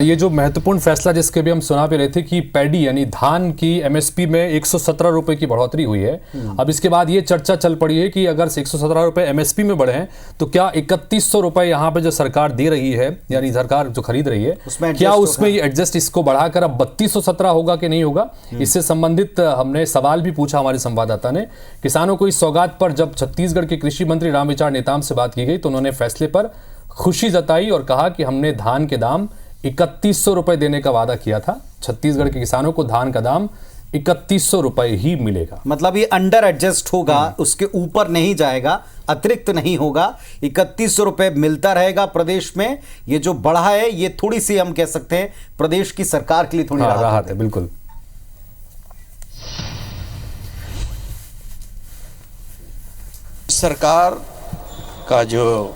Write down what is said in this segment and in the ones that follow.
ये जो महत्वपूर्ण फैसला जिसके भी हम सुना भी रहे थे कि पैडी यानी धान की एमएसपी में 117 रुपए की बढ़ोतरी हुई है। अब इसके बाद ये चर्चा चल पड़ी है कि अगर 117 रुपए एमएसपी में बढ़े हैं तो क्या 3100 रुपए यहाँ पे जो सरकार दे रही है यानी सरकार जो खरीद रही है क्या उसमें ये एडजस्ट इसको बढ़ाकर अब 3217 होगा कि नहीं होगा। इससे संबंधित हमने सवाल भी पूछा हमारे संवाददाता ने। किसानों को इस सौगात पर जब छत्तीसगढ़ के कृषि मंत्री रामविचार नेताम से बात की गई तो उन्होंने फैसले पर खुशी जताई और कहा कि हमने धान के दाम 3100 रुपए देने का वादा किया था। छत्तीसगढ़ के किसानों को धान का दाम 3100 रुपए ही मिलेगा। मतलब ये अंडर एडजस्ट होगा, उसके ऊपर नहीं जाएगा, अतिरिक्त नहीं होगा। 3100 रुपए मिलता रहेगा प्रदेश में। ये जो बढ़ा है ये थोड़ी सी हम कह सकते हैं प्रदेश की सरकार के लिए थोड़ी राहत है। बिल्कुल। सरकार का जो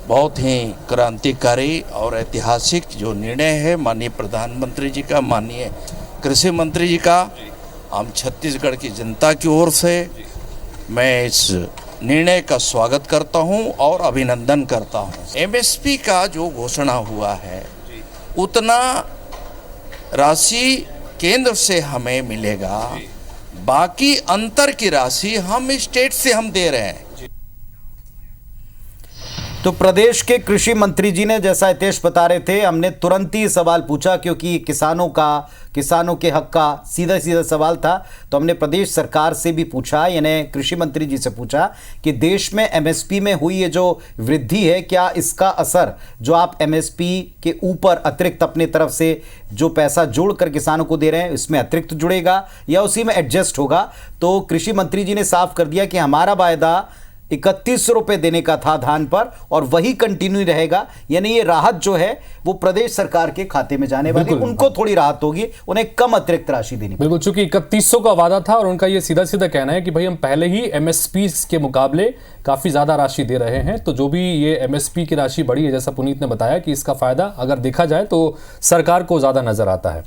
बहुत ही क्रांतिकारी और ऐतिहासिक जो निर्णय है माननीय प्रधानमंत्री जी का, माननीय कृषि मंत्री जी का, हम छत्तीसगढ़ की जनता की ओर से मैं इस निर्णय का स्वागत करता हूं और अभिनंदन करता हूं। एमएसपी का जो घोषणा हुआ है उतना राशि केंद्र से हमें मिलेगा, बाकी अंतर की राशि हम स्टेट से हम दे रहे हैं। तो प्रदेश के कृषि मंत्री जी ने, जैसा हितेश बता रहे थे, हमने तुरंत ही सवाल पूछा क्योंकि किसानों के हक का सीधा सीधा सवाल था। तो हमने प्रदेश सरकार से भी पूछा, यानी कृषि मंत्री जी से पूछा कि देश में एमएसपी में हुई ये जो वृद्धि है, क्या इसका असर जो आप एमएसपी के ऊपर अतिरिक्त अपने तरफ से जो पैसा जोड़कर किसानों को दे रहे हैं इसमें अतिरिक्त जुड़ेगा या उसी में एडजस्ट होगा। तो कृषि मंत्री जी ने साफ कर दिया कि हमारा वायदा 3100 रुपए देने का था धान पर और वही कंटिन्यू रहेगा। यानी ये राहत जो है वो प्रदेश सरकार के खाते में जाने वाली, उनको थोड़ी राहत होगी, उन्हें कम अतिरिक्त राशि देनी। बिल्कुल, चूंकि 3100 का वादा था और उनका ये सीधा सीधा कहना है कि भाई हम पहले ही एमएसपी के मुकाबले काफी ज्यादा राशि दे रहे हैं। तो जो भी ये एमएसपी की राशि बढ़ी है, जैसा पुनीत ने बताया कि इसका फायदा अगर देखा जाए तो सरकार को ज्यादा नजर आता है।